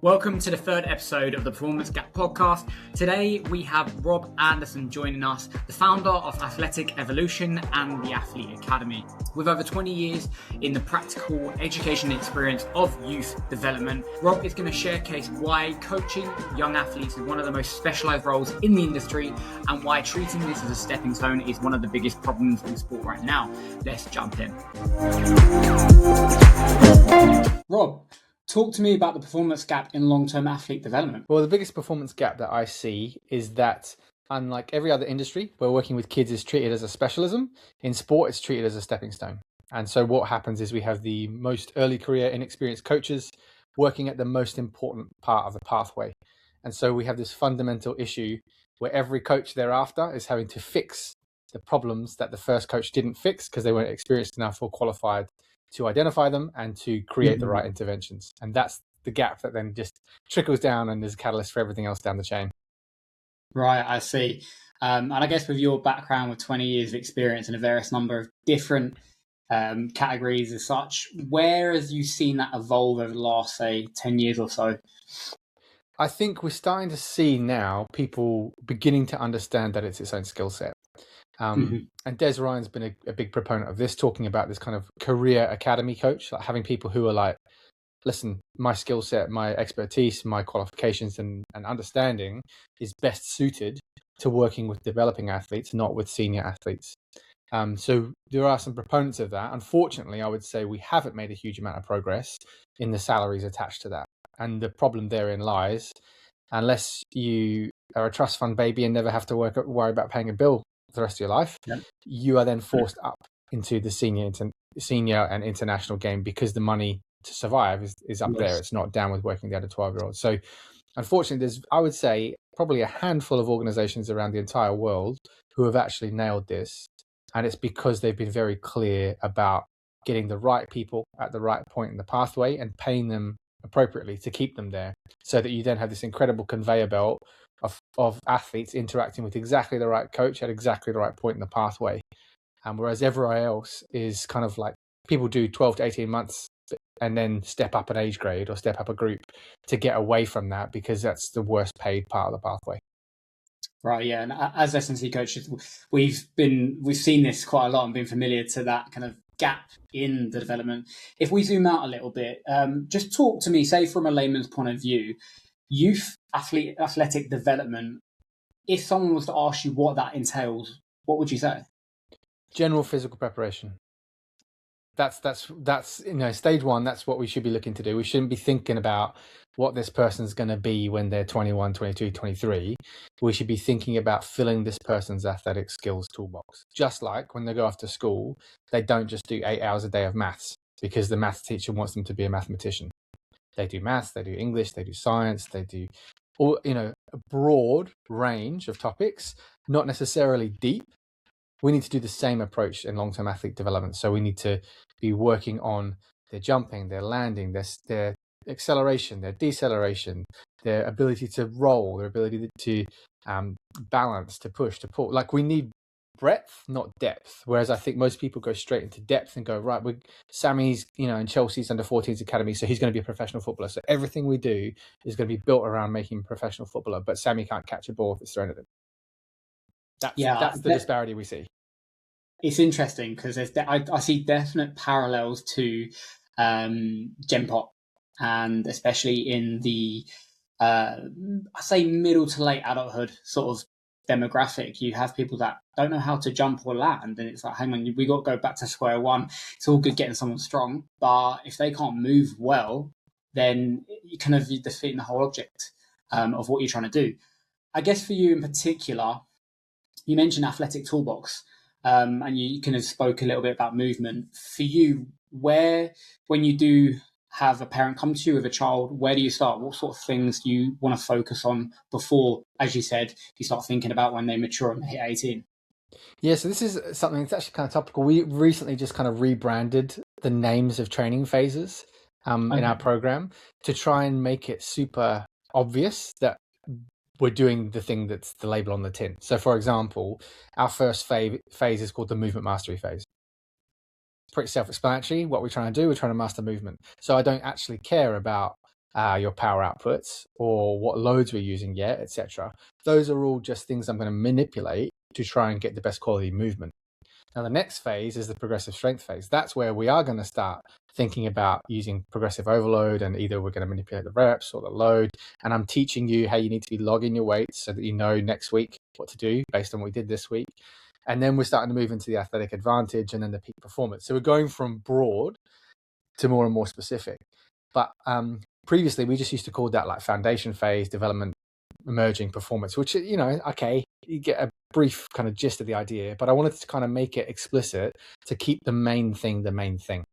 Welcome to the third episode of the Performance Gap podcast. Today we have Rob Anderson joining us, the founder of Athletic Evolution and the Athlete Academy. With over 20 years in the practical education experience of youth development, Rob is going to showcase why coaching young athletes is one of the most specialised roles in the industry and why treating this as a stepping stone is one of the biggest problems in sport right now. Let's jump in. Rob, talk to me about the performance gap in long-term athlete development. Well, the biggest performance gap that I see is that, unlike every other industry where working with kids is treated as a specialism, in sport it's treated as a stepping stone. And so what happens is we have the most early career inexperienced coaches working at the most important part of the pathway. And so we have this fundamental issue where every coach thereafter is having to fix the problems that the first coach didn't fix because they weren't experienced enough or qualified to identify them and to create the right interventions. And that's the gap that then just trickles down and is a catalyst for everything else down the chain. Right, I see. And I guess with your background with 20 years of experience in a various number of different categories as such, where have you seen that evolve over the last, say, 10 years or so? I think we're starting to see now people beginning to understand that it's its own skill set. And Des Ryan's been a big proponent of this, talking about this kind of career academy coach, like having people who are like, listen, my skill set, my expertise, my qualifications and understanding is best suited to working with developing athletes, not with senior athletes. So there are some proponents of that. Unfortunately, I would say we haven't made a huge amount of progress in the salaries attached to that. And the problem therein lies, unless you are a trust fund baby and never have to worry about paying a bill the rest of your life, you are then forced up into the senior and international game because the money to survive is up there. It's not down with working the under 12-year-olds. So unfortunately, there's, I would say, probably a handful of organizations around the entire world who have actually nailed this. And it's because they've been very clear about getting the right people at the right point in the pathway and paying them appropriately to keep them there, so that you then have this incredible conveyor belt of athletes interacting with exactly the right coach at exactly the right point in the pathway. Whereas everywhere else is kind of like people do 12 to 18 months and then step up an age grade or step up a group to get away from that because that's the worst paid part of the pathway. Right, yeah. And as S&C coaches, we've seen this quite a lot and been familiar to that kind of gap in the development. If we zoom out a little bit, just talk to me, say from a layman's point of view, youth athletic development, if someone was to ask you what that entails, what would you say? General physical preparation. That's stage one. That's what we should be looking to do. We shouldn't be thinking about what this person's going to be when they're 21, 22, 23. We should be thinking about filling this person's athletic skills toolbox. Just like when they go off to school, they don't just do 8 hours a day of maths because the maths teacher wants them to be a mathematician. They do maths, they do English, they do science, they do a broad range of topics, not necessarily deep. We need to do the same approach in long-term athlete development. So we need to be working on their jumping, their landing, their acceleration, their deceleration, their ability to roll, their ability to balance, to push, to pull. Like we need breadth, not depth. Whereas I think most people go straight into depth and go, right, Sami's, in Chelsea's under 14s academy, so he's going to be a professional footballer. So everything we do is going to be built around making him a professional footballer, but Sami can't catch a ball if it's thrown at him. That's the disparity we see. It's interesting because I see definite parallels to Gen Pop, and especially in the I say middle to late adulthood sort of demographic. You have people that don't know how to jump or land, and it's like, hang on, we got to go back to square one. It's all good getting someone strong, but if they can't move well, then you kind of defeating the whole object of what you're trying to do. I guess for you in particular, you mentioned athletic toolbox. And you kind of spoke a little bit about movement. For you, when you do have a parent come to you with a child, where do you start? What sort of things do you want to focus on before, as you said, you start thinking about when they mature and hit 18? Yeah, so this is something that's actually kind of topical. We recently just kind of rebranded the names of training phases in our program to try and make it super obvious that we're doing the thing that's the label on the tin. So for example, our first phase is called the movement mastery phase. It's pretty self-explanatory. What we're trying to do, we're trying to master movement. So I don't actually care about your power outputs or what loads we're using yet, etc. Those are all just things I'm going to manipulate to try and get the best quality movement. Now, the next phase is the progressive strength phase. That's where we are going to start thinking about using progressive overload, and either we're going to manipulate the reps or the load. And I'm teaching you how you need to be logging your weights so that you know next week what to do based on what we did this week. And then we're starting to move into the athletic advantage and then the peak performance. So we're going from broad to more and more specific. But previously, we just used to call that like foundation phase, development, emerging, performance, which, okay, you get a brief kind of gist of the idea, but I wanted to kind of make it explicit to keep the main thing,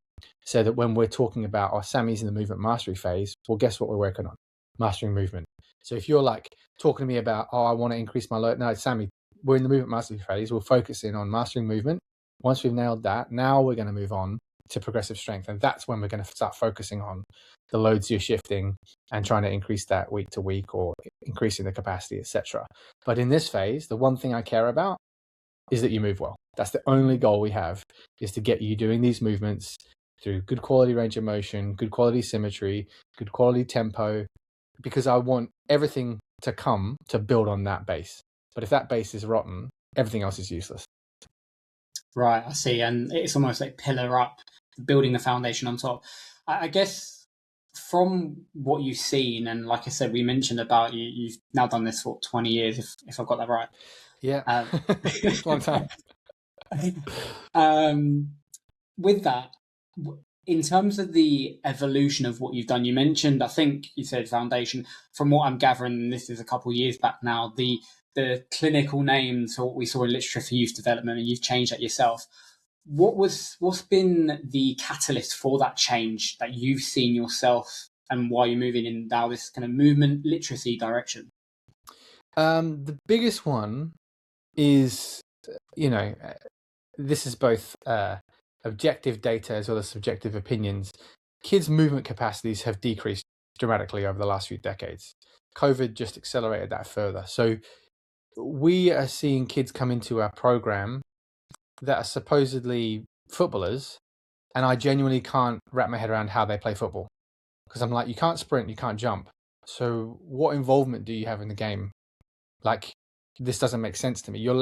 so that when we're talking about, Sammy's in the movement mastery phase, well, guess what we're working on? Mastering movement. So if you're like talking to me about, I want to increase my load, no, Sammy, we're in the movement mastery phase, we're focusing on mastering movement. Once we've nailed that, now we're going to move on to progressive strength. And that's when we're going to start focusing on the loads you're shifting and trying to increase that week to week or increasing the capacity, etc. But in this phase, the one thing I care about is that you move well. That's the only goal we have, is to get you doing these movements through good quality range of motion, good quality symmetry, good quality tempo, because I want everything to come to build on that base. But if that base is rotten, everything else is useless. Right, I see. And it's almost like pillar up, building the foundation on top. I guess from what you've seen, and like I said, we mentioned about you've now done this for 20 years, if I've got that right. Yeah, long time. With that, in terms of the evolution of what you've done, you mentioned, I think you said foundation. From what I'm gathering, this is a couple of years back now, the clinical names for what we saw in literature for youth development, and you've changed that yourself. What's been the catalyst for that change that you've seen yourself, and why you're moving in now this kind of movement literacy direction? The biggest one is, this is both objective data as well as subjective opinions. Kids' movement capacities have decreased dramatically over the last few decades. COVID just accelerated that further. So we are seeing kids come into our program that are supposedly footballers, and I genuinely can't wrap my head around how they play football. Because I'm like, you can't sprint, you can't jump. So what involvement do you have in the game? Like, this doesn't make sense to me. You're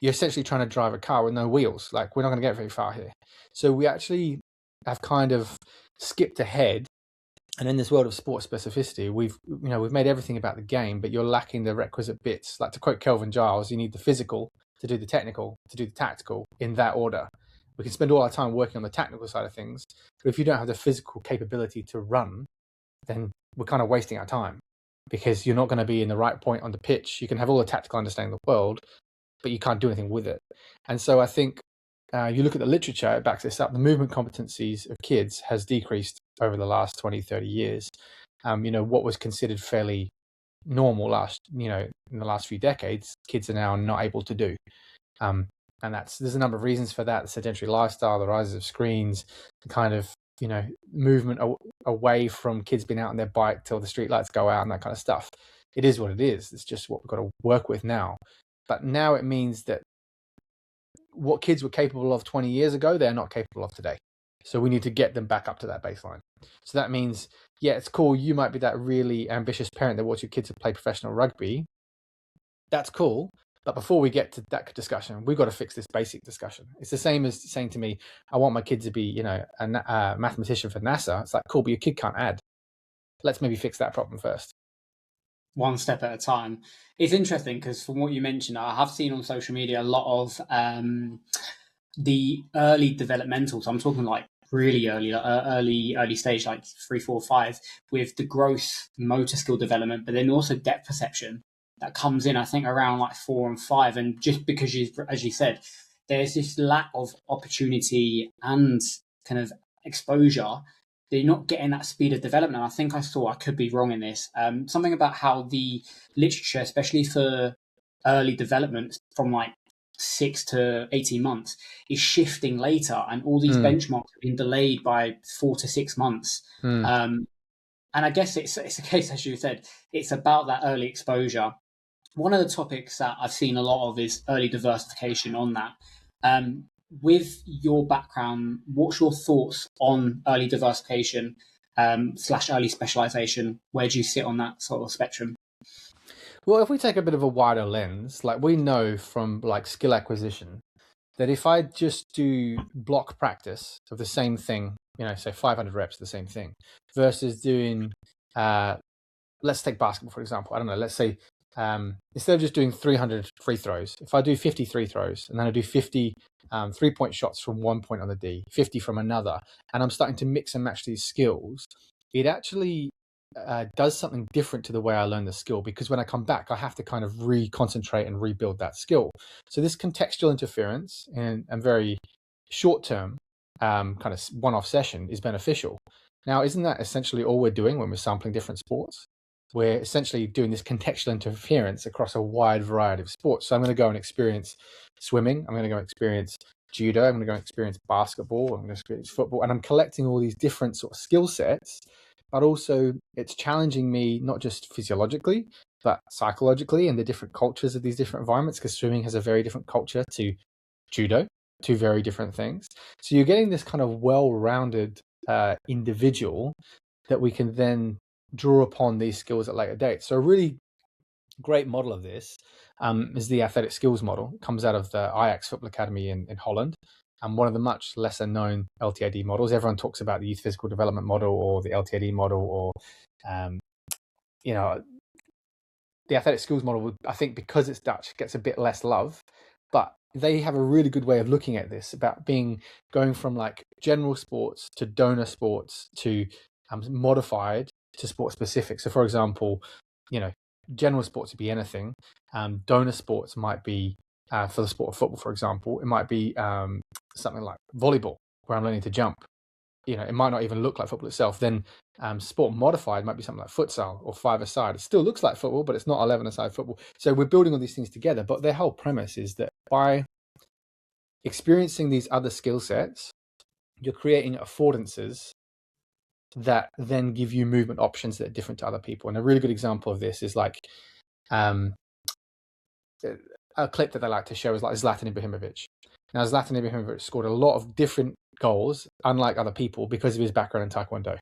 essentially trying to drive a car with no wheels. Like, we're not going to get very far here. So we actually have kind of skipped ahead. And in this world of sport specificity, we've made everything about the game, but you're lacking the requisite bits. Like, to quote Kelvin Giles, you need the physical to do the technical, to do the tactical, in that order. We can spend all our time working on the technical side of things, but if you don't have the physical capability to run, then we're kind of wasting our time, because you're not going to be in the right point on the pitch. You can have all the tactical understanding of the world, but you can't do anything with it. And so I think you look at the literature, it backs this up. The movement competencies of kids has decreased over the last 20, 30 years. What was considered fairly normal in the last few decades, kids are now not able to do. And there's a number of reasons for that: the sedentary lifestyle, the rise of screens, the kind of movement away from kids being out on their bike till the street lights go out and that kind of stuff. It is what it is. It's just what we've got to work with now. But now it means that what kids were capable of 20 years ago, they're not capable of today. So we need to get them back up to that baseline. So that means, yeah, it's cool. You might be that really ambitious parent that wants your kids to play professional rugby. That's cool. But before we get to that discussion, we've got to fix this basic discussion. It's the same as saying to me, I want my kid to be, a mathematician for NASA. It's like, cool, but your kid can't add. Let's maybe fix that problem first. One step at a time. It's interesting because from what you mentioned, I have seen on social media a lot of the early developmental. So I'm talking like really early stage, like 3, 4, 5, with the gross motor skill development, but then also depth perception that comes in, I think, around like 4 and 5. And just because, as you said, there's this lack of opportunity and kind of exposure, they're not getting that speed of development. I think I could be wrong in this, something about how the literature, especially for early development from like 6 to 18 months, is shifting later, and all these benchmarks have been delayed by 4 to 6 months. And I guess it's a case, as you said, it's about that early exposure. One of the topics that I've seen a lot of is early diversification on that. With your background, what's your thoughts on early diversification? slash early specialization? Where do you sit on that sort of spectrum? Well, if we take a bit of a wider lens, like we know from like skill acquisition that if I just do block practice of the same thing, say 500 reps, the same thing, versus doing, let's take basketball, for example. I don't know, let's say instead of just doing 300 free throws, if I do 50 free throws and then I do 50 3-point shots from one point on the D, 50 from another, and I'm starting to mix and match these skills, it actually does something different to the way I learn the skill, because when I come back, I have to kind of reconcentrate and rebuild that skill. So this contextual interference and very short-term kind of one-off session is beneficial. Now, isn't that essentially all we're doing when we're sampling different sports? We're essentially doing this contextual interference across a wide variety of sports. So I'm going to go and experience swimming. I'm going to go and experience judo. I'm going to go and experience basketball. I'm going to experience football. And I'm collecting all these different sort of skill sets, but also it's challenging me not just physiologically, but psychologically, and the different cultures of these different environments, because swimming has a very different culture to judo, two very different things. So you're getting this kind of well-rounded individual that we can then draw upon these skills at later dates. So a really great model of this is the athletic skills model. It comes out of the Ajax Football Academy in Holland, and one of the much lesser known LTAD models. Everyone talks about the youth physical development model or the LTAD model, or the athletic skills model, I think because it's Dutch, gets a bit less love, but they have a really good way of looking at this, about going from like general sports to donor sports to modified to sport specific. So for example, general sports would be anything. Donor sports might be, for the sport of football, for example, it might be something like volleyball, where I'm learning to jump. It might not even look like football itself. Then sport modified might be something like futsal or 5-a-side. It still looks like football, but it's not 11-a-side football. So we're building all these things together. But their whole premise is that by experiencing these other skill sets, you're creating affordances that then give you movement options that are different to other people. And a really good example of this is like a clip that they like to show is like Zlatan Ibrahimovic. Now, Zlatan Ibrahimovic scored a lot of different goals, unlike other people, because of his background in Taekwondo.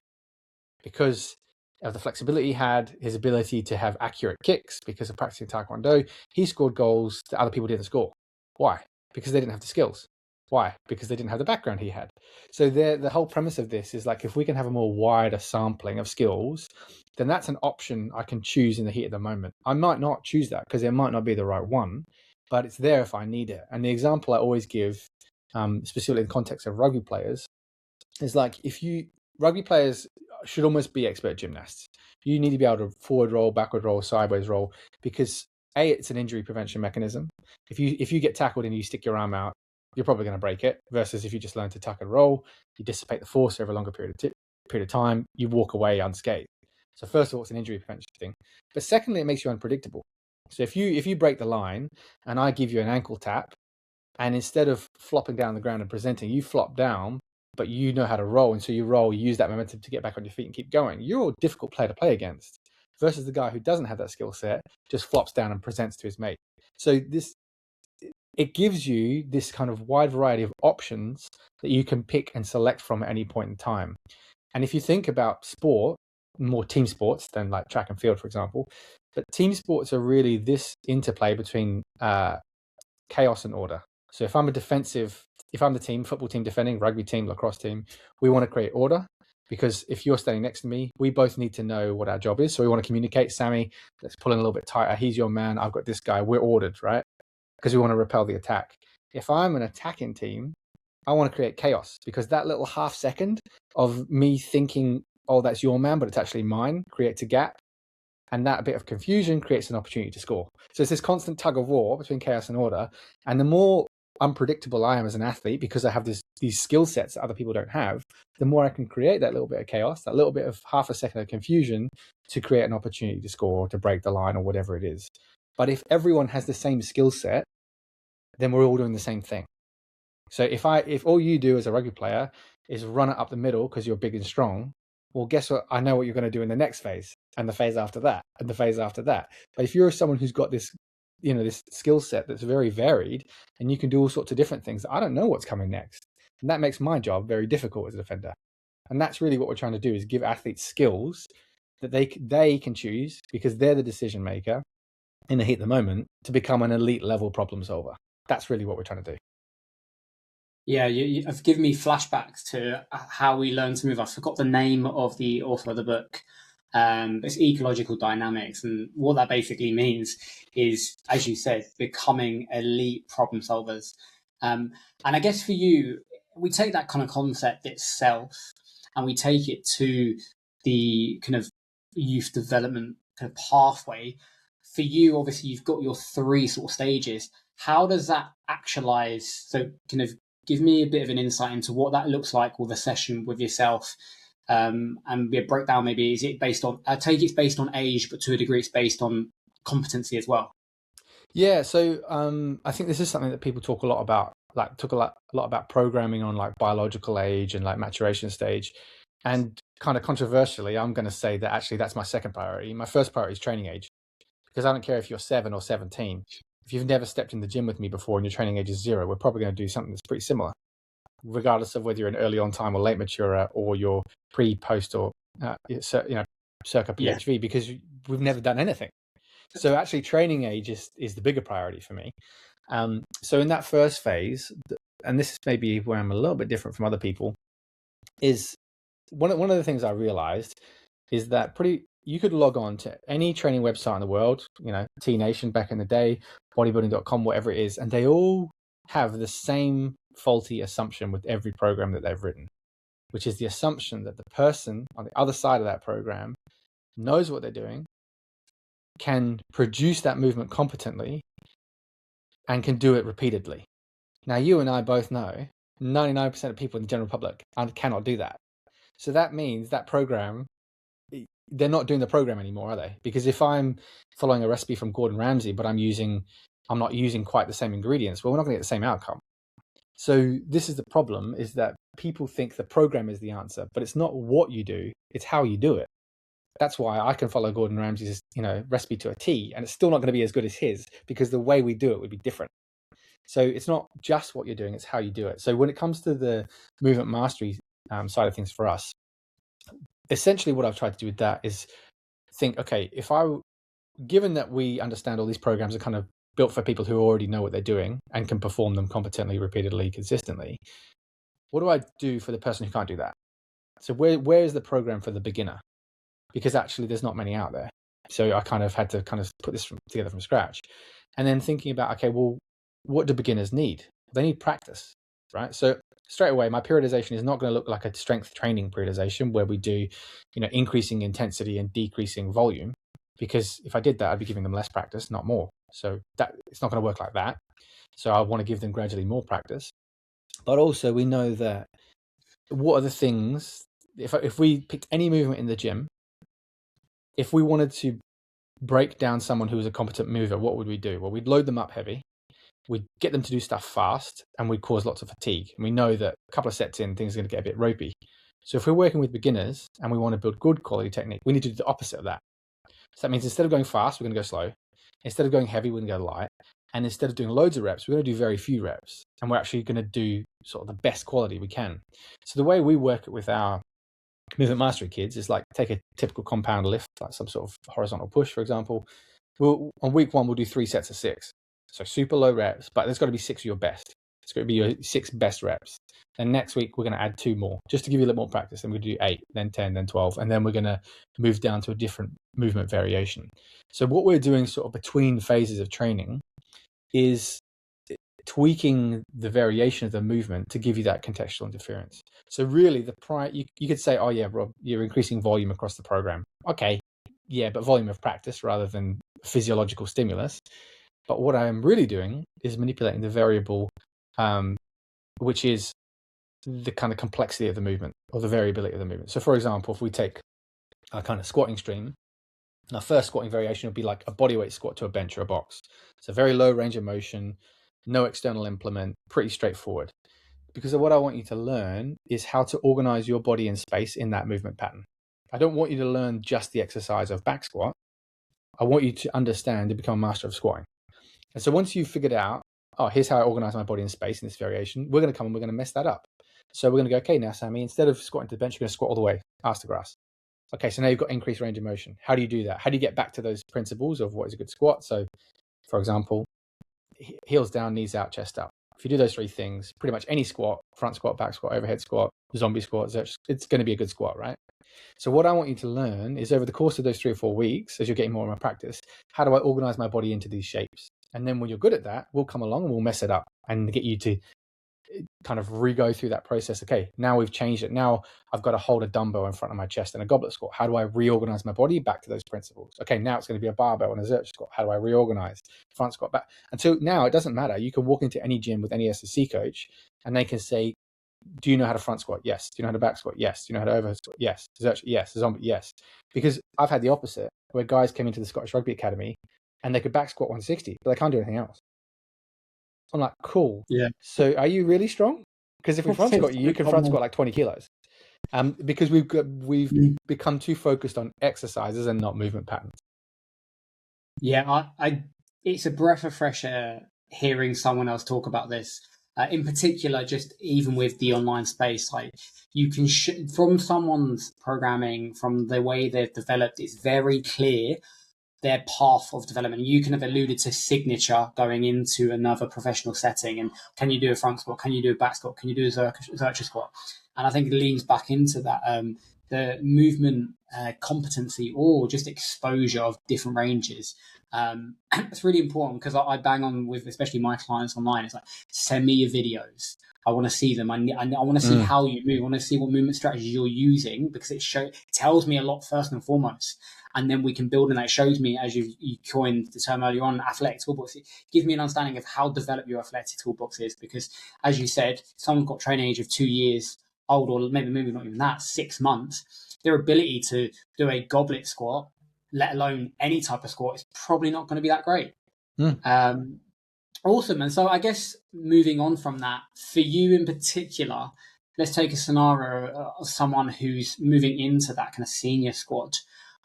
Because of the flexibility he had, his ability to have accurate kicks, because of practicing Taekwondo, he scored goals that other people didn't score. Why? Because they didn't have the skills. Why? Because they didn't have the background he had. So the whole premise of this is like, if we can have a more wider sampling of skills, then that's an option I can choose in the heat of the moment. I might not choose that because it might not be the right one, but it's there if I need it. And the example I always give, specifically in the context of rugby players, is like, rugby players should almost be expert gymnasts. You need to be able to forward roll, backward roll, sideways roll, because it's an injury prevention mechanism. If you get tackled and you stick your arm out, you're probably going to break it, versus if you just learn to tuck and roll, you dissipate the force over a longer period of time, you walk away unscathed. So first of all, it's an injury prevention thing. But secondly, it makes you unpredictable. So if you break the line and I give you an ankle tap, and instead of flopping down the ground and presenting, you flop down, but you know how to roll, and so you roll, you use that momentum to get back on your feet and keep going, you're a difficult player to play against, versus the guy who doesn't have that skill set, just flops down and presents to his mate. So it gives you this kind of wide variety of options that you can pick and select from at any point in time. And if you think about sport, more team sports than like track and field, for example, but team sports are really this interplay between chaos and order. So if I'm the team, football team defending, rugby team, lacrosse team, we want to create order, because if you're standing next to me, we both need to know what our job is. So we want to communicate. Sami, let's pull in a little bit tighter. He's your man. I've got this guy. We're ordered, right? Because we want to repel the attack. If I'm an attacking team, I want to create chaos, because that little half second of me thinking, oh, that's your man, but it's actually mine, creates a gap. And that bit of confusion creates an opportunity to score. So it's this constant tug of war between chaos and order. And the more unpredictable I am as an athlete, because I have these skill sets that other people don't have, the more I can create that little bit of chaos, that little bit of half a second of confusion to create an opportunity to score, to break the line, or whatever it is. But if everyone has the same skill set, then we're all doing the same thing. So if all you do as a rugby player is run it up the middle because you're big and strong, well, guess what? I know what you're going to do in the next phase, and the phase after that, and the phase after that. But if you're someone who's got this, this skill set that's very varied, and you can do all sorts of different things, I don't know what's coming next. And that makes my job very difficult as a defender. And that's really what we're trying to do, is give athletes skills that they can choose, because they're the decision maker in the heat of the moment, to become an elite level problem solver. That's really what we're trying to do. Yeah, you've given me flashbacks to how we learn to move. I forgot the name of the author of the book. It's ecological dynamics, and what that basically means is, as you said, becoming elite problem solvers. And I guess for you, we take that kind of concept itself, and we take it to the kind of youth development kind of pathway. For you, obviously, you've got your three sort of stages. How does that actualize? So, kind of give me a bit of an insight into what that looks like with a session with yourself, and a breakdown. Maybe is it based on? I take it's based on age, but to a degree, it's based on competency as well. Yeah, so I think this is something that people talk a lot about, like talk a lot about programming on like biological age and like maturation stage. And kind of controversially, I'm going to say that actually that's my second priority. My first priority is training age, because I don't care if you're 7 or 17. If you've never stepped in the gym with me before and your training age is 0, we're probably going to do something that's pretty similar, regardless of whether you're an early on time or late maturer, or you're pre, post, or circa PHV, because we've never done anything. So actually training age is the bigger priority for me. So in that first phase, and this is maybe where I'm a little bit different from other people, is one of the things I realized is that you could log on to any training website in the world, T Nation back in the day, bodybuilding.com, whatever it is, and they all have the same faulty assumption with every program that they've written, which is the assumption that the person on the other side of that program knows what they're doing, can produce that movement competently, and can do it repeatedly. Now, you and I both know 99% of people in the general public cannot do that. So that means that program, they're not doing the program anymore, are they? Because if I'm following a recipe from Gordon Ramsay, but I'm not using quite the same ingredients, well, we're not going to get the same outcome. So this is the problem, is that people think the program is the answer, but it's not what you do, it's how you do it. That's why I can follow Gordon Ramsay's, recipe to a T, and it's still not going to be as good as his, because the way we do it would be different. So it's not just what you're doing, it's how you do it. So when it comes to the movement mastery side of things for us, essentially what I've tried to do with that is think, okay, given that we understand all these programs are kind of built for people who already know what they're doing and can perform them competently, repeatedly, consistently, what do I do for the person who can't do that? So where is the program for the beginner? Because actually there's not many out there. So I kind of had to put this together from scratch. And then thinking about, okay, well, what do beginners need? They need practice, right? So straight away, my periodization is not going to look like a strength training periodization where we do, increasing intensity and decreasing volume, because if I did that, I'd be giving them less practice, not more. So that it's not going to work like that. So I want to give them gradually more practice. But also we know that what are the things, if we picked any movement in the gym, if we wanted to break down someone who was a competent mover, what would we do? Well, we'd load them up heavy. We'd get them to do stuff fast, and we'd cause lots of fatigue. And we know that a couple of sets in, things are going to get a bit ropey. So if we're working with beginners and we want to build good quality technique, we need to do the opposite of that. So that means instead of going fast, we're going to go slow. Instead of going heavy, we're going to go light. And instead of doing loads of reps, we're going to do very few reps. And we're actually going to do sort of the best quality we can. So the way we work it with our movement mastery kids is like, take a typical compound lift, like some sort of horizontal push, for example. On week 1, we'll do 3 sets of 6. So super low reps, but there's got to be 6 of your best. It's going to be your 6 best reps. Then next week, we're going to add 2 more, just to give you a little more practice. Then we're going to do 8, then 10, then 12. And then we're going to move down to a different movement variation. So what we're doing sort of between phases of training is tweaking the variation of the movement to give you that contextual interference. So really, you could say, oh yeah, Rob, you're increasing volume across the program. Okay, yeah, but volume of practice rather than physiological stimulus. But what I am really doing is manipulating the variable, which is the kind of complexity of the movement or the variability of the movement. So for example, if we take a kind of squatting stream, our first squatting variation would be like a bodyweight squat to a bench or a box. So very low range of motion, no external implement, pretty straightforward. Because what I want you to learn is how to organize your body in space in that movement pattern. I don't want you to learn just the exercise of back squat. I want you to understand to become a master of squatting. And so once you've figured out, oh, here's how I organize my body in space in this variation, we're going to come and we're going to mess that up. So we're going to go, okay, now, Sammy, instead of squatting to the bench, you're going to squat all the way, ass to grass. Okay, so now you've got increased range of motion. How do you do that? How do you get back to those principles of what is a good squat? So, for example, heels down, knees out, chest up. If you do those three things, pretty much any squat, front squat, back squat, overhead squat, zombie squat, it's going to be a good squat, right? So what I want you to learn is over the course of those 3 or 4 weeks, as you're getting more and more practice, how do I organize my body into these shapes? And then when you're good at that, we'll come along and we'll mess it up and get you to kind of re-go through that process. Okay, now we've changed it. Now I've got to hold a dumbbell in front of my chest in a goblet squat. How do I reorganize my body back to those principles? Okay, now it's going to be a barbell and a zercher squat. How do I reorganize front squat back? And so now it doesn't matter. You can walk into any gym with any SSC coach and they can say, do you know how to front squat? Yes. Do you know how to back squat? Yes. Do you know how to overhead squat? Yes. Zercher? Yes. Zombie? Yes. Because I've had the opposite where guys came into the Scottish Rugby Academy and they could back squat 160, but they can't do anything else. I'm like, cool. Yeah. So are you really strong? Because if we front squat you, you can front squat like 20 kilos. Because we've become too focused on exercises and not movement patterns. Yeah, it's a breath of fresh air hearing someone else talk about this. In particular, just even with the online space, like you can from someone's programming, from the way they've developed, it's very clear their path of development. You can have alluded to signature going into another professional setting, and can you do a front squat? Can you do a back squat? Can you do a zercher squat? And I think it leans back into that the movement competency or just exposure of different ranges. It's really important because I bang on with especially my clients online. It's like, send me your videos. I want to see them. I want to see how you move. I want to see what movement strategies you're using because it tells me a lot first and foremost. And then we can build, and that shows me, as you coined the term earlier on, athletic toolbox. It gives me an understanding of how developed your athletic toolbox is. Because, as you said, someone's got training age of 2 years old, or maybe not even that, 6 months. Their ability to do a goblet squat, let alone any type of squat, is probably not going to be that great. Awesome. And so I guess moving on from that, for you in particular, let's take a scenario of someone who's moving into that kind of senior squad.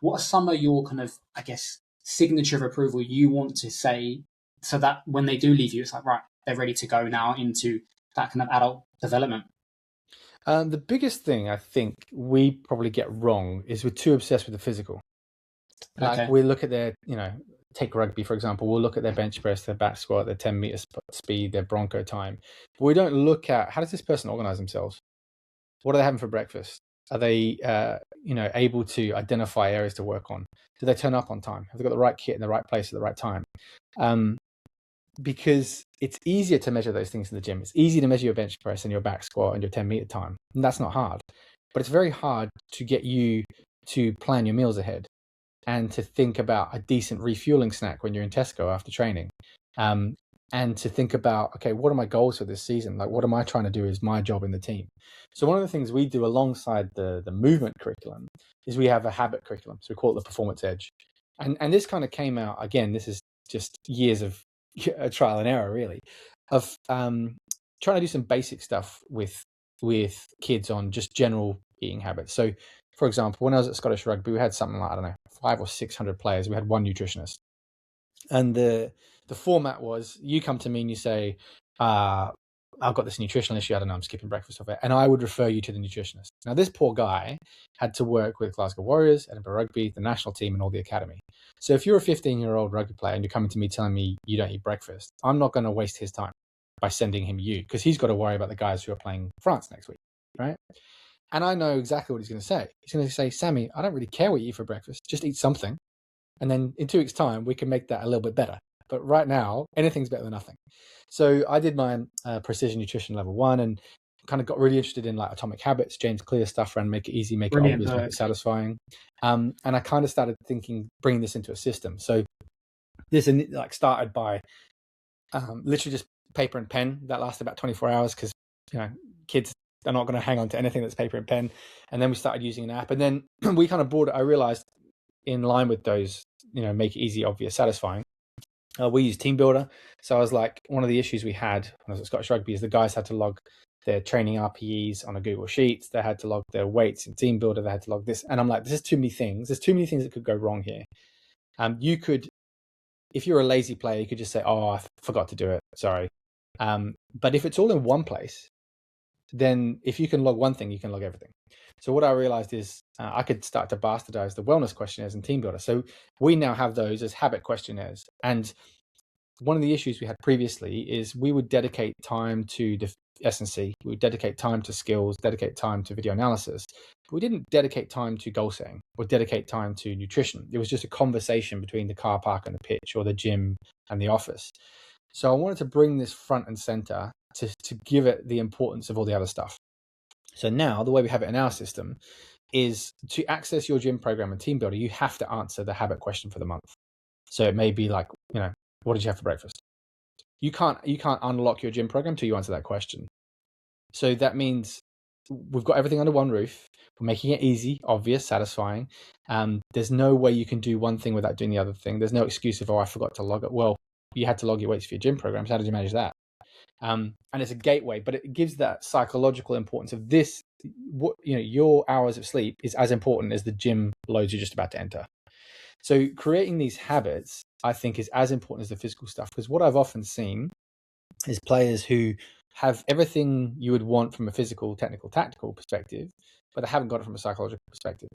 What are some of your kind of, I guess, signature of approval you want to say so that when they do leave you, it's like, right, they're ready to go now into that kind of adult development? The biggest thing I think we probably get wrong is we're too obsessed with the physical. Like we look at their, take rugby, for example, we'll look at their bench press, their back squat, their 10 meter speed, their bronco time. But we don't look at how does this person organize themselves? What are they having for breakfast? Are they, able to identify areas to work on? Do they turn up on time? Have they got the right kit in the right place at the right time? Because it's easier to measure those things in the gym. It's easy to measure your bench press and your back squat and your 10 meter time. And that's not hard. But it's very hard to get you to plan your meals ahead and to think about a decent refueling snack when you're in Tesco after training. And to think about, okay, what are my goals for this season? Like, what am I trying to do is my job in the team? So one of the things we do alongside the movement curriculum is we have a habit curriculum. So we call it the Performance Edge. And this kind of came out, again, this is just years of trial and error, really, of trying to do some basic stuff with kids on just general eating habits. So, for example, when I was at Scottish Rugby, we had something like, 500 or 600 players. We had one nutritionist. And the format was you come to me and you say, I've got this nutritional issue. I don't know, I'm skipping breakfast off it. And I would refer you to the nutritionist. Now, this poor guy had to work with Glasgow Warriors, Edinburgh Rugby, the national team, and all the academy. So if you're a 15-year-old rugby player and you're coming to me telling me you don't eat breakfast, I'm not going to waste his time by sending him you because he's got to worry about the guys who are playing France next week, right? And I know exactly what he's going to say. He's going to say, Sammy, I don't really care what you eat for breakfast. Just eat something. And then in 2 weeks' time, we can make that a little bit better. But right now, anything's better than nothing. So I did my precision nutrition level 1 and kind of got really interested in like Atomic Habits, James Clear stuff around make it easy, make it obvious, make it satisfying. And I kind of started thinking, bringing this into a system. So this like started by literally just paper and pen that lasted about 24 hours because, kids are not going to hang on to anything that's paper and pen. And then we started using an app and then we kind of brought it. I realized in line with those, make it easy, obvious, satisfying. We use Team Builder. So I was like, one of the issues we had when I was at Scottish Rugby is the guys had to log their training RPEs on a Google Sheets. They had to log their weights in Team Builder. They had to log this. And I'm like, this is too many things. There's too many things that could go wrong here. You could, if you're a lazy player, you could just say, oh, I forgot to do it. Sorry. But if it's all in one place, then if you can log one thing, you can log everything. So what I realized is I could start to bastardize the wellness questionnaires and team builder. So we now have those as habit questionnaires. And one of the issues we had previously is we would dedicate time to the S&C, we would dedicate time to skills, dedicate time to video analysis. But we didn't dedicate time to goal setting or dedicate time to nutrition. It was just a conversation between the car park and the pitch, or the gym and the office. So I wanted to bring this front and center to give it the importance of all the other stuff. So now the way we have it in our system is to access your gym program and team builder, you have to answer the habit question for the month. So it may be like, what did you have for breakfast? You can't unlock your gym program until you answer that question. So that means we've got everything under one roof. We're making it easy, obvious, satisfying. There's no way you can do one thing without doing the other thing. There's no excuse of, I forgot to log it. Well, you had to log your weights for your gym programs. How did you manage that? And it's a gateway, but it gives that psychological importance of this. Your hours of sleep is as important as the gym loads you're just about to enter. So creating these habits, I think, is as important as the physical stuff, because what I've often seen is players who have everything you would want from a physical, technical, tactical perspective, but they haven't got it from a psychological perspective.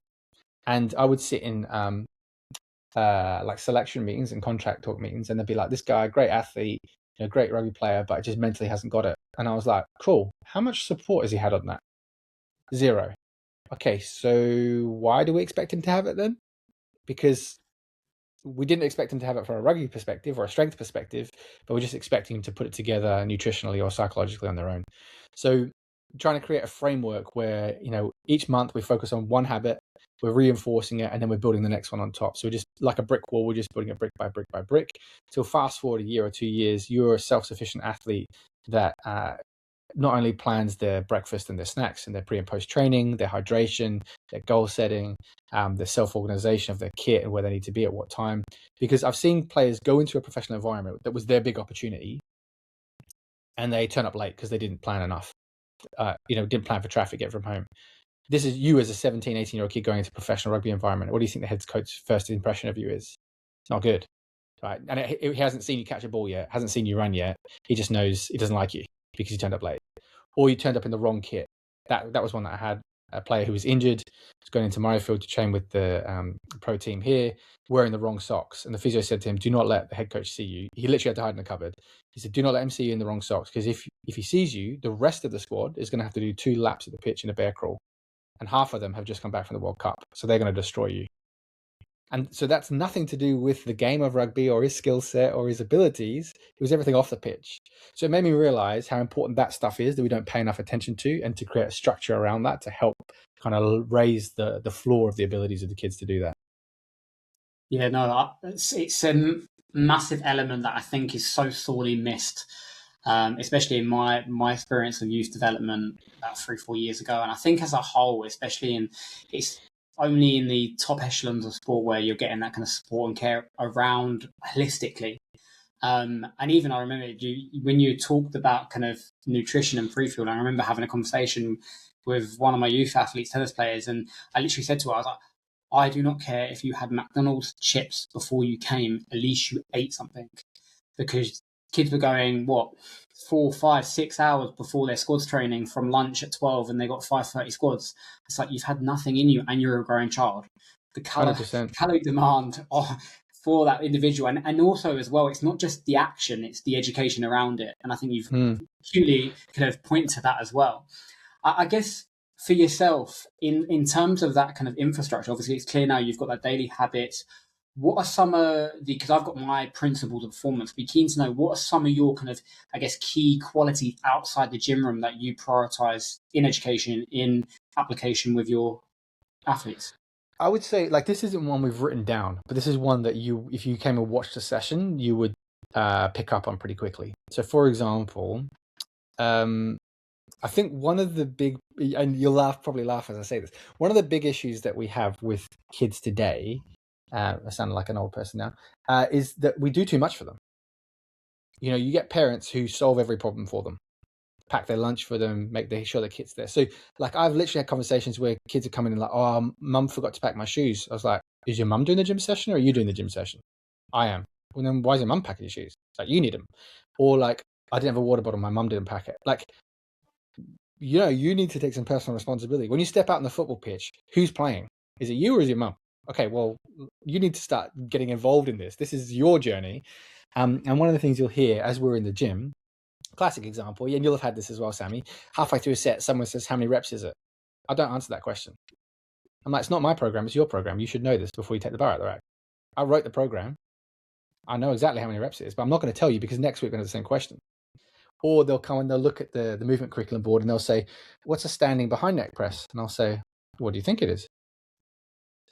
And I would sit in like selection meetings and contract talk meetings, and they'd be like, this guy, great athlete, great rugby player, but just mentally hasn't got it. And I was like, cool, how much support has he had on that? 0. Okay, so why do we expect him to have it then? Because we didn't expect him to have it from a rugby perspective or a strength perspective, but we're just expecting him to put it together nutritionally or psychologically on their own. So trying to create a framework where, each month we focus on one habit, we're reinforcing it, and then we're building the next one on top. So we're just like a brick wall, we're just building it brick by brick by brick. So fast forward a year or 2 years, you're a self-sufficient athlete that not only plans their breakfast and their snacks and their pre and post training, their hydration, their goal setting, their self-organization of their kit and where they need to be at what time. Because I've seen players go into a professional environment that was their big opportunity, and they turn up late because they didn't plan enough. Didn't plan for traffic, get from home. This is you as a 17, 18-year-old kid going into a professional rugby environment. What do you think the head coach's first impression of you is? It's not good, right? And he hasn't seen you catch a ball yet, hasn't seen you run yet. He just knows he doesn't like you because you turned up late. Or you turned up in the wrong kit. That was one that I had, a player who was injured, was going into Murrayfield to train with the pro team here, wearing the wrong socks. And the physio said to him, do not let the head coach see you. He literally had to hide in the cupboard. He said, do not let him see you in the wrong socks, because if he sees you, the rest of the squad is going to have to do 2 laps of the pitch in a bear crawl. And half of them have just come back from the World Cup. So they're going to destroy you. And so that's nothing to do with the game of rugby or his skill set or his abilities. It was everything off the pitch. So it made me realize how important that stuff is that we don't pay enough attention to, and to create a structure around that to help kind of raise the floor of the abilities of the kids to do that. Yeah, no, it's a massive element that I think is so sorely missed, especially in my experience of youth development about 3-4 years ago. And I think as a whole, especially it's only in the top echelons of sport where you're getting that kind of support and care around holistically. And even I remember when you talked about kind of nutrition and pre-field, I remember having a conversation with one of my youth athletes, tennis players, and I literally said to her, I was like, I do not care if you had McDonald's chips before you came, at least you ate something. Because kids were going, 4, 5, 6 hours before their squads training from lunch at 12, and they got 5:30 squads. It's like you've had nothing in you and you're a growing child. The calorie demand for that individual. And also as well, it's not just the action, it's the education around it. And I think you've acutely kind of pointed to that as well. I guess for yourself, in terms of that kind of infrastructure, obviously it's clear now you've got that daily habits. What are some of because I've got my principles of performance, be keen to know what are some of your kind of, I guess, key qualities outside the gym room that you prioritize in education, in application with your athletes? I would say, like, this isn't one we've written down, but this is one that if you came and watched a session, you would pick up on pretty quickly. So for example, I think one of the big, and you'll probably laugh as I say this, one of the big issues that we have with kids today, I sound like an old person now, is that we do too much for them. You get parents who solve every problem for them, pack their lunch for them, make sure their kit's there. So like I've literally had conversations where kids are coming in like, oh, mum forgot to pack my shoes. I was like, is your mum doing the gym session or are you doing the gym session? I am. Well, then why is your mum packing your shoes? It's like, you need them. Or like, I didn't have a water bottle, my mum didn't pack it. Like, you need to take some personal responsibility. When you step out on the football pitch, who's playing? Is it you or is it your mum? Okay, well, you need to start getting involved in this. This is your journey. And one of the things you'll hear as we're in the gym, classic example, and you'll have had this as well, Sammy, halfway through a set, someone says, how many reps is it? I don't answer that question. I'm like, it's not my program, it's your program. You should know this before you take the bar out of the rack. I wrote the program. I know exactly how many reps it is, but I'm not going to tell you because next week we're going to have the same question. Or they'll come and they'll look at the movement curriculum board and they'll say, what's a standing behind neck press? And I'll say, what do you think it is?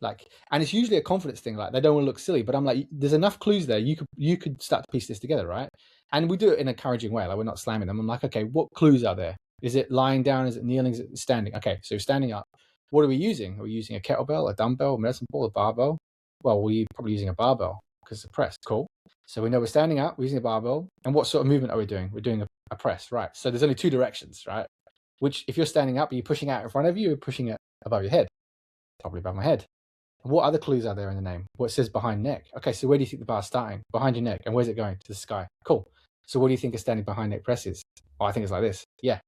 Like, and it's usually a confidence thing. Like, they don't want to look silly, but I'm like, there's enough clues there. You could start to piece this together, right? And we do it in an encouraging way. Like, we're not slamming them. I'm like, okay, what clues are there? Is it lying down? Is it kneeling? Is it standing? Okay, so standing up. What are we using? Are we using a kettlebell, a dumbbell, a medicine ball, a barbell? Well, we're probably using a barbell because it's a press. Cool. So we know we're standing up, we're using a barbell. And what sort of movement are we doing? We're doing a press, right? So there's only two directions, right? Which, if you're standing up, are you pushing out in front of you or pushing it above your head? Probably above my head. What other clues are there in the name? What says behind neck? Okay, so where do you think the bar's starting? Behind your neck. And where's it going? To the sky. Cool. So what do you think a standing behind neck press is? Oh, I think it's like this. Yeah.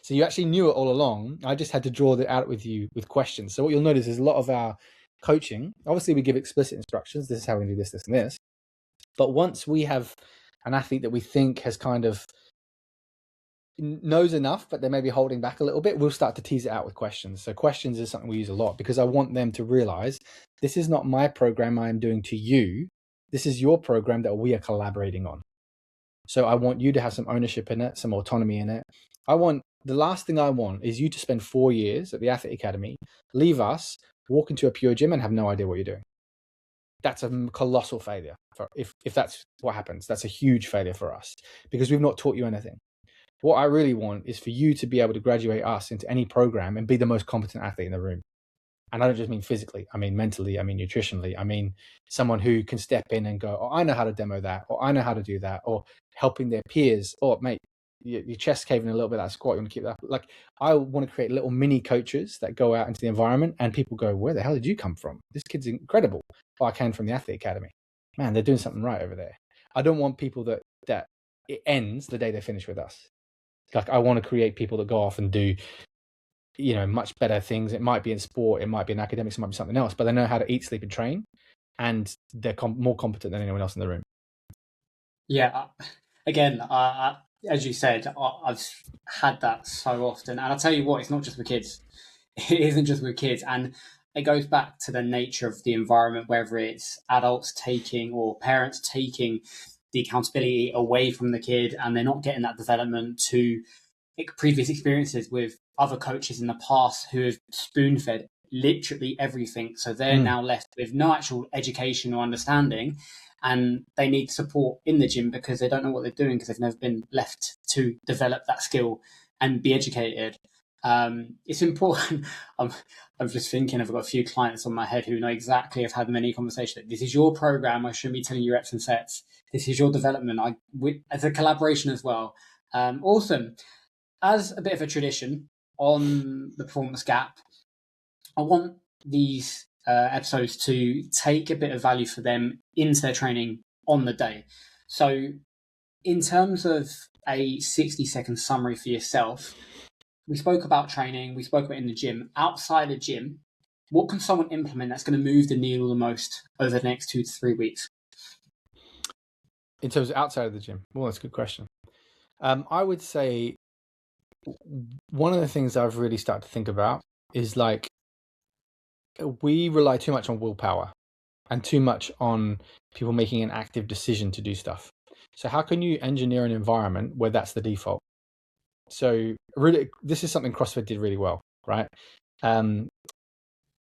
So you actually knew it all along. I just had to draw that out with you with questions. So what you'll notice is a lot of our coaching, obviously we give explicit instructions. This is how we do this, this, and this. But once we have an athlete that we think has kind of knows enough, but they may be holding back a little bit, we'll start to tease it out with questions. So questions is something we use a lot because I want them to realize this is not my program I am doing to you. This is your program that we are collaborating on. So I want you to have some ownership in it, some autonomy in it. The last thing I want is you to spend 4 years at the Athlete Academy, leave us, walk into a pure gym and have no idea what you're doing. That's a colossal failure. If that's what happens, that's a huge failure for us because we've not taught you anything. What I really want is for you to be able to graduate us into any program and be the most competent athlete in the room. And I don't just mean physically, I mean mentally, I mean nutritionally, I mean someone who can step in and go, oh, I know how to demo that, or I know how to do that, or helping their peers. Oh, mate, your chest caving a little bit, that squat, you want to keep that. Like, I want to create little mini coaches that go out into the environment and people go, where the hell did you come from? This kid's incredible. Oh, I came from the Athlete Academy. Man, they're doing something right over there. I don't want people that it ends the day they finish with us. Like, I want to create people that go off and do, much better things. It might be in sport, it might be in academics, it might be something else, but they know how to eat, sleep, and train, and they're more competent than anyone else in the room. Yeah, again, as you said, I've had that so often, and I'll tell you what, it's not just with kids. It isn't just with kids, and it goes back to the nature of the environment, whether it's adults taking or parents taking the accountability away from the kid, and they're not getting that development to previous experiences with other coaches in the past who have spoon-fed literally everything. So they're now left with no actual education or understanding, and they need support in the gym because they don't know what they're doing because they've never been left to develop that skill and be educated. It's important. I'm just thinking, I've got a few clients on my head who know exactly, I've had many conversations. This is your program. I shouldn't be telling you reps and sets. This is your development. As a collaboration as well. Awesome. As a bit of a tradition on the Performance Gap, I want these episodes to take a bit of value for them into their training on the day. So in terms of a 60-second summary for yourself, we spoke about training, we spoke about in the gym. Outside the gym, what can someone implement that's going to move the needle the most over the next 2 to 3 weeks? In terms of outside of the gym? Well, that's a good question. I would say one of the things I've really started to think about is like, we rely too much on willpower and too much on people making an active decision to do stuff. So how can you engineer an environment where that's the default? So really, this is something CrossFit did really well, right?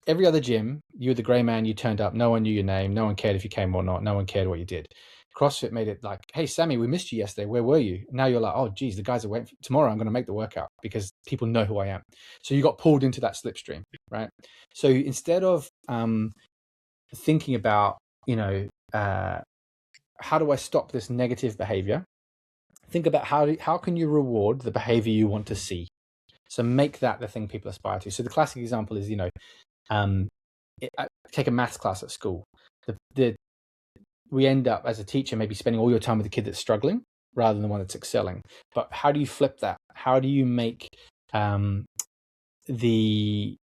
Every other gym, you were the grey man, you turned up, no one knew your name, no one cared if you came or not, no one cared what you did. CrossFit made it like, hey, Sami, we missed you yesterday. Where were you? Now you're like, oh, geez, the guys are waiting. Tomorrow I'm going to make the workout because people know who I am. So you got pulled into that slipstream, right? So instead of thinking about, how do I stop this negative behavior? Think about how can you reward the behavior you want to see? So make that the thing people aspire to. So the classic example is, take a maths class at school. We end up as a teacher maybe spending all your time with the kid that's struggling rather than the one that's excelling. But how do you flip that? How do you make the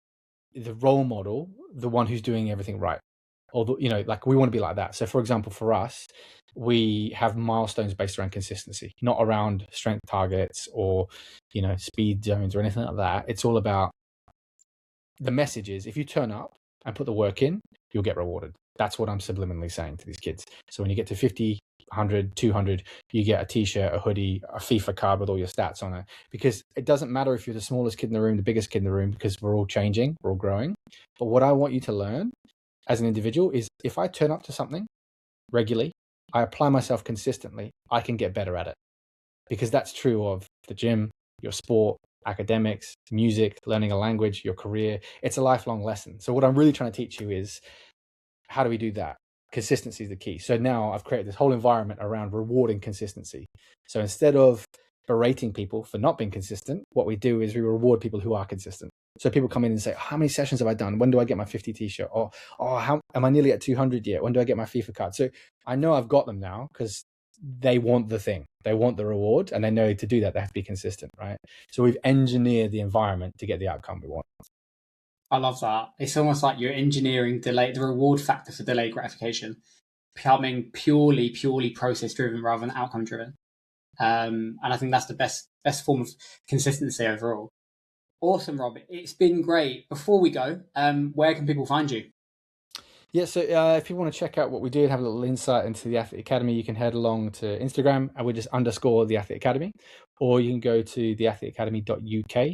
role model, the one who's doing everything right, or like we want to be like that. So for example, for us, we have milestones based around consistency, not around strength targets or speed zones or anything like that. It's all about the messages. If you turn up and put the work in, you'll get rewarded. That's what I'm subliminally saying to these kids. So when you get to 50, 100, 200, you get a t-shirt, a hoodie, a FIFA card with all your stats on it. Because it doesn't matter if you're the smallest kid in the room, the biggest kid in the room, because we're all changing, we're all growing. But what I want you to learn as an individual is if I turn up to something regularly, I apply myself consistently, I can get better at it. Because that's true of the gym, your sport, academics, music, learning a language, your career. It's a lifelong lesson. So what I'm really trying to teach you is, how do we do that? Consistency is the key. So now I've created this whole environment around rewarding consistency. So instead of berating people for not being consistent, what we do is we reward people who are consistent. So people come in and say, how many sessions have I done? When do I get my 50 t-shirt? Or how am I nearly at 200 yet? When do I get my FIFA card? So I know I've got them now because they want the thing. They want the reward, and they know to do that, they have to be consistent, right? So we've engineered the environment to get the outcome we want. I love that. It's almost like you're engineering the reward factor for delayed gratification, becoming purely process driven rather than outcome driven. And I think that's the best form of consistency overall. Awesome, Rob. It's been great. Before we go, where can people find you? Yeah, so if you want to check out what we do and have a little insight into the Athlete Academy, you can head along to Instagram, and we're just _ the Athlete Academy, or you can go to theathleteacademy.uk.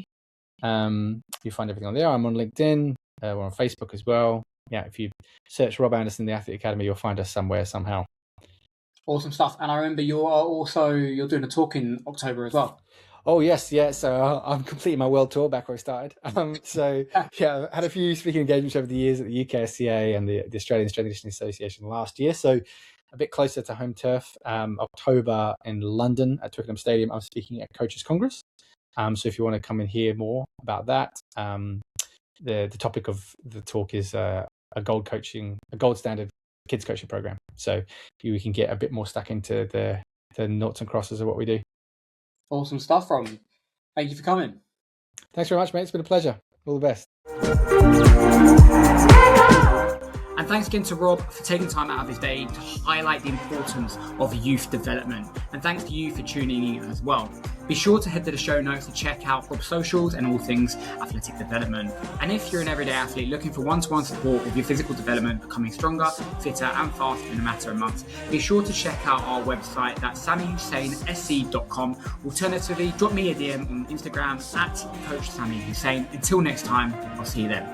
You find everything on there. I'm on LinkedIn. We're on Facebook as well. Yeah, if you search Rob Anderson, the Athlete Academy, you'll find us somewhere, somehow. Awesome stuff. And I remember you're doing a talk in October as well. Oh, yes. Yeah. So I'm completing my world tour back where I started. So yeah, I had a few speaking engagements over the years at the UKSCA and the Australian Strength and Conditioning Association last year. So a bit closer to home turf, October in London at Twickenham Stadium, I'm speaking at Coaches Congress. So if you want to come and hear more about that, the topic of the talk is a gold standard kids coaching program. So we can get a bit more stuck into the noughts and crosses of what we do. Awesome stuff, Rob. Thank you for coming. Thanks very much, mate. It's been a pleasure. All the best. And thanks again to Rob for taking time out of his day to highlight the importance of youth development. And thanks to you for tuning in as well. Be sure to head to the show notes to check out Rob's socials and all things athletic development. And if you're an everyday athlete looking for one-to-one support with your physical development, becoming stronger, fitter and faster in a matter of months, be sure to check out our website, that's SamiHusseinSC.com. Alternatively, drop me a DM on Instagram at Coach Sami Hussein. Until next time, I'll see you then.